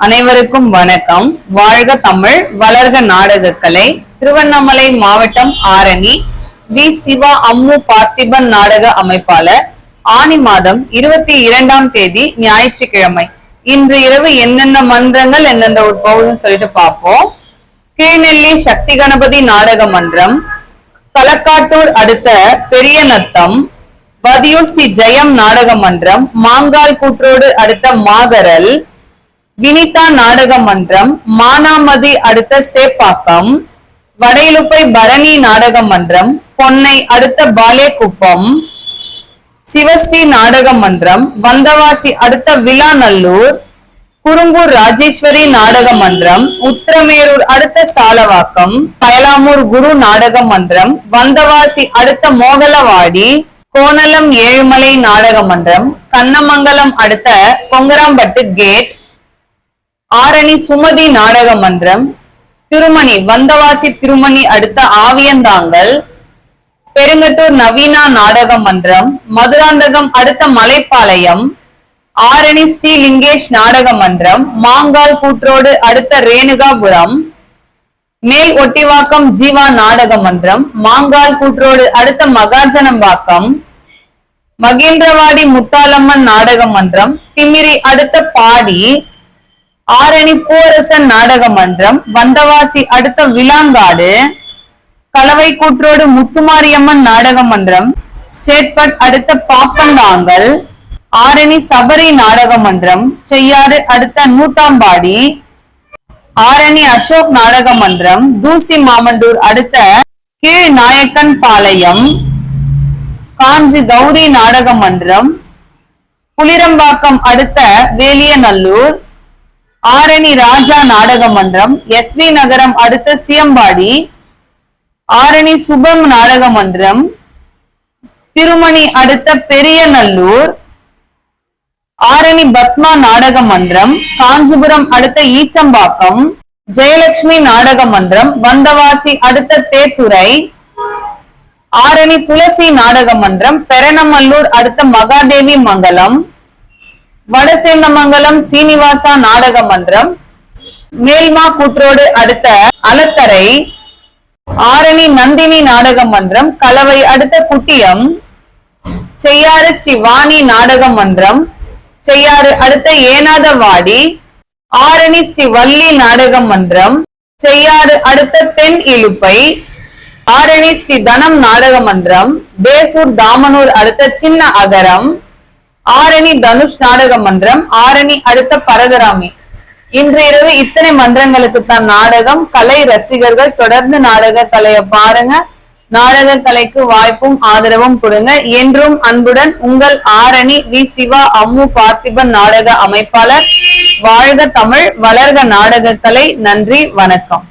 அனைவருக்கும் வணக்கம். வாழ்க தமிழ், வளர்க நாடகக்கலை. திருவண்ணாமலை மாவட்டம் ஆரணி வி. சிவா அம்மு பார்த்திபன் நாடக அமைப்பாளர். ஆனி மாதம் 22ஆம் தேதி ஞாயிற்றுக்கிழமை. இன்று இரவு என்னென்ன மன்றங்கள் எந்தெந்த போகுதுன்னு சொல்லிட்டு பார்ப்போம். கீழ்நெல்லி சக்தி கணபதி நாடக மன்றம், களக்காட்டூர் அடுத்த பெரிய நத்தம், வதியூர் ஸ்ரீ ஜெயம் நாடக மன்றம், மாங்கால் கூற்றோடு அடுத்த மாகரல், வினிதா நாடக மன்றம், மானாமதி அடுத்த சேப்பாக்கம், வடையிலுப்பை பரணி நாடக மன்றம், பொன்னை அடுத்த பாலேக்குப்பம், சிவஸ்ரீ நாடக மன்றம், வந்தவாசி அடுத்த விலாநல்லூர், குறும்பூர் ராஜேஸ்வரி நாடக மன்றம், உத்திரமேரூர் அடுத்த சாலவாக்கம், பயலாமூர் குரு நாடக மன்றம், வந்தவாசி அடுத்த மோகலவாடி, கோணலம் ஏழுமலை நாடக மன்றம், கண்ணமங்கலம் அடுத்த கொங்கராம்பட்டு கேட், ஆரணி சுமதி நாடக மன்றம், திருமணி வந்தவாசி திருமணி அடுத்த ஆவியந்தாங்கல், பெருங்கட்டூர் நவீனா நாடக மன்றம், மதுராந்தகம் அடுத்த மலைப்பாளையம், ஆரணி ஸ்ரீ லிங்கேஷ் நாடக மன்றம், மாங்கால் கூற்றோடு அடுத்த ரேணுகாபுரம், மேல் ஒட்டிவாக்கம் ஜீவா நாடக மன்றம், மாங்கால் கூற்றோடு அடுத்த மகாஜனம்பாக்கம், மகேந்திரவாடி முத்தாலம்மன் நாடக மன்றம், திமிரி அடுத்த பாடி, ஆரணி பூவரசன் நாடக மன்றம், வந்தவாசி அடுத்த விலாங்காடு, கலவை கூற்றோடு முத்துமாரியம்மன் நாடக மன்றம், சேட்பட் அடுத்த பாப்பந்தாங்கல், ஆரணி சபரி நாடக மன்றம், செய்யாறு அடுத்த நூட்டாம்பாடி, ஆரணி அசோக் நாடக மன்றம், தூசி மாமண்டூர் அடுத்த கீழ் நாயக்கன் பாளையம், காஞ்சி கௌரி நாடக மன்றம், புலிரம்பாக்கம் அடுத்த வேலியநல்லூர், ஆரணி ராஜா நாடக மன்றம், எஸ் வி நகரம் அடுத்த சியம்பாடி, ஆரணி சுபம் நாடக மன்றம், திருமணி அடுத்த பெரியநல்லூர், ஆரணி பத்மா நாடக மன்றம், காஞ்சிபுரம் அடுத்த ஈச்சம்பாக்கம், ஜெயலட்சுமி நாடக மன்றம், வந்தவாசி அடுத்த தேத்துறை, ஆரணி துளசி நாடக மன்றம், பெரணமல்லூர் அடுத்த மகாதேவி மங்கலம், வடசேந்தமங்கலம் சீனிவாசா நாடக மன்றம், மேல்மா கூற்றோடு அடுத்த அலத்தரை, ஆரணி நந்தினி நாடக மன்றம், கலவை அடுத்த குட்டியம், செய்யாறு ஸ்ரீ வாணி நாடக மன்றம், செய்யாறு அடுத்த ஏனாதவாடி, ஆரணி ஸ்ரீ வள்ளி நாடக மன்றம், செய்யாறு அடுத்த தென் இலுப்பை, ஆரணி ஸ்ரீ தனம் நாடக மன்றம், பேசூர் தாமனூர் அடுத்த சின்ன அகரம், ஆரணி தனுஷ் நாடக மன்றம், ஆரணி அடுத்த பரதராமி. இன்று இரவு இத்தனை மன்றங்களுக்கு தான் நாடகம். கலை ரசிகர்கள் தொடர்ந்து நாடக கலையை பாருங்க. நாடக கலைக்கு வாய்ப்பும் ஆதரவும் கொடுங்க. என்றும் அன்புடன் உங்கள் ஆரணி வி. சிவா அம்மு பார்த்திபன் நாடக அமைப்பாளர். வாழ்க தமிழ், வளர்க நாடக கலை. நன்றி, வணக்கம்.